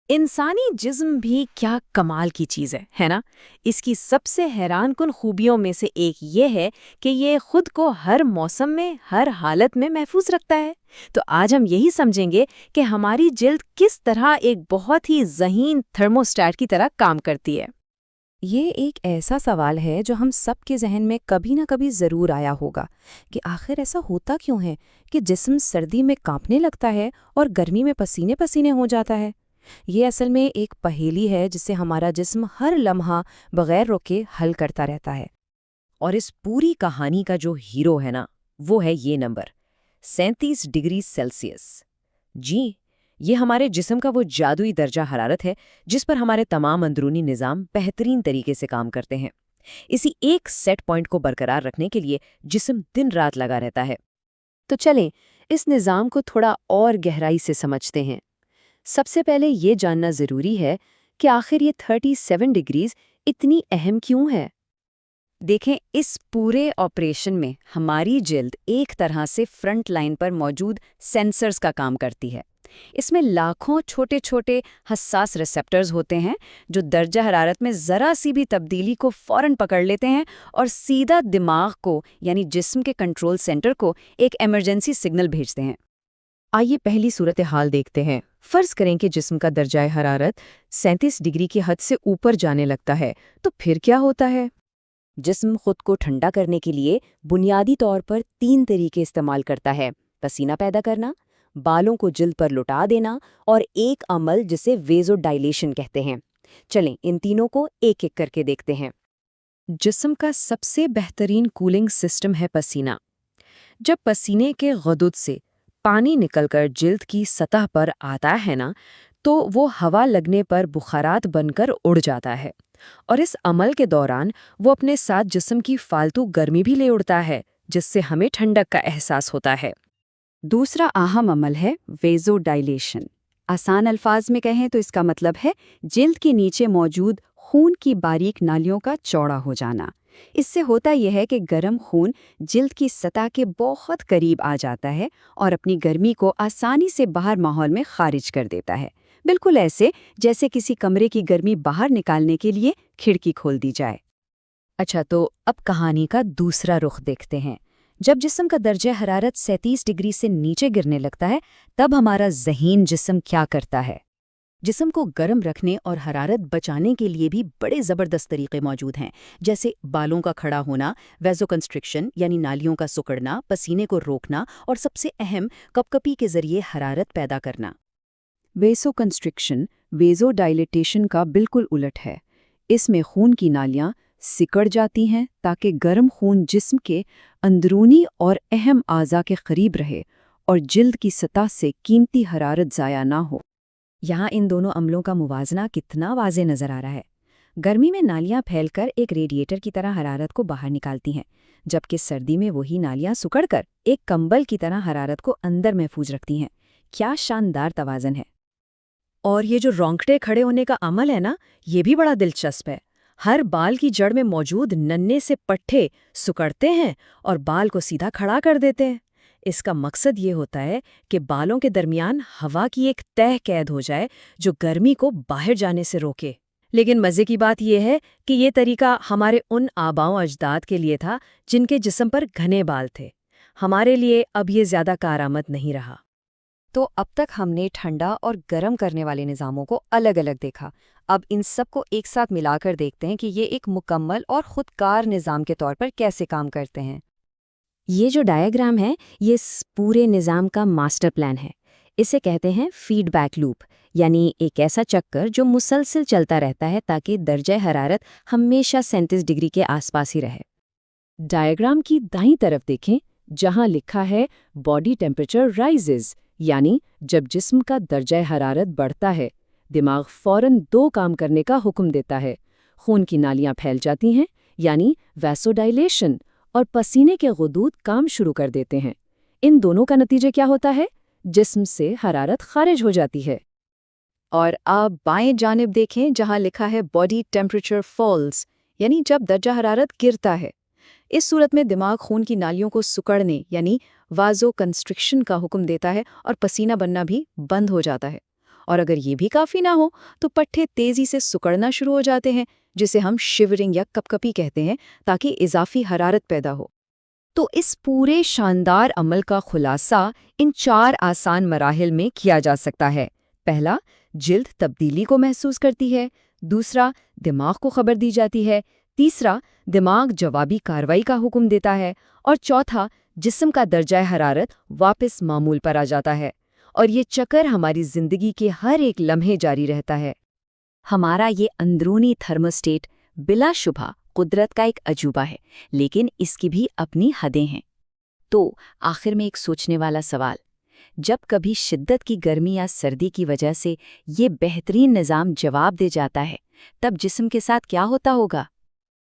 انسانی جسم بھی کیا کمال کی چیز ہے نا؟ اس کی سب سے حیران کن خوبیوں میں سے ایک یہ ہے کہ یہ خود کو ہر موسم میں، ہر حالت میں محفوظ رکھتا ہے۔ تو آج ہم یہی سمجھیں گے کہ ہماری جلد کس طرح ایک بہت ہی ذہین تھرموسٹیٹ کی طرح کام کرتی ہے۔ یہ ایک ایسا سوال ہے جو ہم سب کے ذہن میں کبھی نہ کبھی ضرور آیا ہوگا کہ آخر ایسا ہوتا کیوں ہے کہ جسم سردی میں کانپنے لگتا ہے اور گرمی میں پسینے پسینے ہو جاتا ہے۔ یہ اصل میں ایک پہیلی ہے جسے ہمارا جسم ہر لمحہ بغیر روکے حل کرتا رہتا ہے۔ اور اس پوری کہانی کا جو ہیرو ہے نا، وہ ہے یہ نمبر 37 ڈگری سیلسیس۔ جی، یہ ہمارے جسم کا وہ جادوئی درجہ حرارت ہے جس پر ہمارے تمام اندرونی نظام بہترین طریقے سے کام کرتے ہیں۔ اسی ایک سیٹ پوائنٹ کو برقرار رکھنے کے لیے جسم دن رات لگا رہتا ہے۔ تو چلیں اس نظام کو تھوڑا اور گہرائی سے سمجھتے ہیں۔ سب سے پہلے یہ جاننا ضروری ہے کہ آخر یہ 37 ڈگریز اتنی اہم کیوں ہے؟ دیکھیں، اس پورے آپریشن میں ہماری جلد ایک طرح سے فرنٹ لائن پر موجود سینسرز کا کام کرتی ہے۔ اس میں لاکھوں چھوٹے چھوٹے حساس ریسیپٹرز ہوتے ہیں جو درجہ حرارت میں ذرا سی بھی تبدیلی کو فوراً پکڑ لیتے ہیں اور سیدھا دماغ کو، یعنی جسم کے کنٹرول سینٹر کو، ایک ایمرجنسی سگنل بھیجتے ہیں۔ آئیے پہلی صورتحال دیکھتے ہیں۔ فرض کریں کہ جسم کا درجہ حرارت 37 ڈگری کی حد سے اوپر جانے لگتا ہے، تو پھر کیا ہوتا ہے؟ جسم خود کو ٹھنڈا کرنے کے لیے بنیادی طور پر 3 طریقے استعمال کرتا ہے: پسینہ پیدا کرنا، بالوں کو جلد پر لٹا دینا، اور ایک عمل جسے ویزو ڈائلیشن کہتے ہیں۔ چلیں ان تینوں کو ایک ایک کر کے دیکھتے ہیں۔ جسم کا سب سے بہترین کولنگ سسٹم ہے پسینہ۔ جب پسینے کے غدود سے پانی نکل کر جلد کی سطح پر آتا ہے نا، تو وہ ہوا لگنے پر بخارات بن کر اڑ جاتا ہے، اور اس عمل کے دوران وہ اپنے ساتھ جسم کی فالتو گرمی بھی لے اڑتا ہے، جس سے ہمیں ٹھنڈک کا احساس ہوتا ہے۔ دوسرا اہم عمل ہے ویزو ڈائلیشن۔ آسان الفاظ میں کہیں تو اس کا مطلب ہے جلد کے نیچے موجود خون کی باریک نالیوں کا چوڑا ہو جانا۔ اس سے ہوتا یہ ہے کہ گرم خون جلد کی سطح کے بہت قریب آ جاتا ہے اور اپنی گرمی کو آسانی سے باہر ماحول میں خارج کر دیتا ہے، بالکل ایسے جیسے کسی کمرے کی گرمی باہر نکالنے کے لیے کھڑکی کھول دی جائے۔ اچھا، تو اب کہانی کا دوسرا رخ دیکھتے ہیں۔ جب جسم کا درجہ حرارت 37 ڈگری سے نیچے گرنے لگتا ہے، تب ہمارا ذہین جسم کیا کرتا ہے؟ جسم کو گرم رکھنے اور حرارت بچانے کے لیے بھی بڑے زبردست طریقے موجود ہیں، جیسے بالوں کا کھڑا ہونا، ویزو کنسٹرکشن یعنی نالیوں کا سکڑنا، پسینے کو روکنا، اور سب سے اہم کپکپی کے ذریعے حرارت پیدا کرنا۔ ویزو کنسٹرکشن ویزو ڈائلیٹیشن کا بالکل الٹ ہے۔ اس میں خون کی نالیاں سکڑ جاتی ہیں تاکہ گرم خون جسم کے اندرونی اور اہم اعضاء کے قریب رہے اور جلد کی سطح سے قیمتی حرارت ضائع نہ ہو۔ یہاں ان دونوں عملوں کا موازنہ کتنا واضح نظر آ رہا ہے۔ گرمی میں نالیاں پھیل کر ایک ریڈیٹر کی طرح حرارت کو باہر نکالتی ہیں، جبکہ سردی میں وہی نالیاں سکڑ کر ایک کمبل کی طرح حرارت کو اندر محفوظ رکھتی ہیں۔ کیا شاندار توازن ہے! اور یہ جو رونگٹے کھڑے ہونے کا عمل ہے نا، یہ بھی بڑا دلچسپ ہے۔ ہر بال کی جڑ میں موجود ننھے سے پٹھے سکڑتے ہیں اور بال کو سیدھا کھڑا کر دیتے ہیں۔ اس کا مقصد یہ ہوتا ہے کہ بالوں کے درمیان ہوا کی ایک تہہ قید ہو جائے جو گرمی کو باہر جانے سے روکے۔ لیکن مزے کی بات یہ ہے کہ یہ طریقہ ہمارے ان آباؤں اجداد کے لیے تھا جن کے جسم پر گھنے بال تھے۔ ہمارے لیے اب یہ زیادہ کارآمد نہیں رہا۔ تو اب تک ہم نے ٹھنڈا اور گرم کرنے والے نظاموں کو الگ الگ دیکھا۔ اب ان سب کو ایک ساتھ ملا کر دیکھتے ہیں کہ یہ ایک مکمل اور خودکار نظام کے طور پر کیسے کام کرتے ہیں۔ یہ جو ڈائیگرام ہے، یہ اس پورے نظام کا ماسٹر پلان ہے۔ اسے کہتے ہیں فیڈ بیک لوپ، یعنی ایک ایسا چکر جو مسلسل چلتا رہتا ہے تاکہ درجہ حرارت ہمیشہ 37 ڈگری کے آس پاس ہی رہے۔ ڈائیگرام کی دائیں طرف دیکھیں جہاں لکھا ہے باڈی ٹیمپریچر رائزز، یعنی جب جسم کا درجہ حرارت بڑھتا ہے، دماغ فوراً 2 کام کرنے کا حکم دیتا ہے۔ خون کی نالیاں پھیل جاتی ہیں، یعنی ویسو ڈائلیشن، اور پسینے کے غدود کام شروع کر دیتے ہیں۔ ان دونوں کا نتیجہ کیا ہوتا ہے؟ جسم سے حرارت خارج ہو جاتی ہے۔ اور آپ بائیں جانب دیکھیں جہاں لکھا ہے باڈی ٹیمپریچر فالز، یعنی جب درجہ حرارت گرتا ہے۔ اس صورت میں دماغ خون کی نالیوں کو سکڑنے یعنی وازو کنسٹرکشن کا حکم دیتا ہے اور پسینہ بننا بھی بند ہو جاتا ہے۔ اور اگر یہ بھی کافی نہ ہو تو پٹھے تیزی سے سکڑنا شروع ہو جاتے ہیں، جسے ہم شیورنگ یا کپکپی کہتے ہیں، تاکہ اضافی حرارت پیدا ہو۔ تو اس پورے شاندار عمل کا خلاصہ ان 4 آسان مراحل میں کیا جا سکتا ہے۔ پہلا، جلد تبدیلی کو محسوس کرتی ہے۔ دوسرا، دماغ کو خبر دی جاتی ہے۔ تیسرا، دماغ جوابی کارروائی کا حکم دیتا ہے۔ اور چوتھا، جسم کا درجہ حرارت واپس معمول پر آ جاتا ہے۔ اور یہ چکر ہماری زندگی کے ہر ایک لمحے جاری رہتا ہے۔ ہمارا یہ اندرونی تھرموسٹیٹ بلا شبہ قدرت کا ایک عجوبہ ہے، لیکن اس کی بھی اپنی حدیں ہیں۔ تو آخر میں ایک سوچنے والا سوال، جب کبھی شدت کی گرمی یا سردی کی وجہ سے یہ بہترین نظام جواب دے جاتا ہے، تب جسم کے ساتھ کیا ہوتا ہوگا؟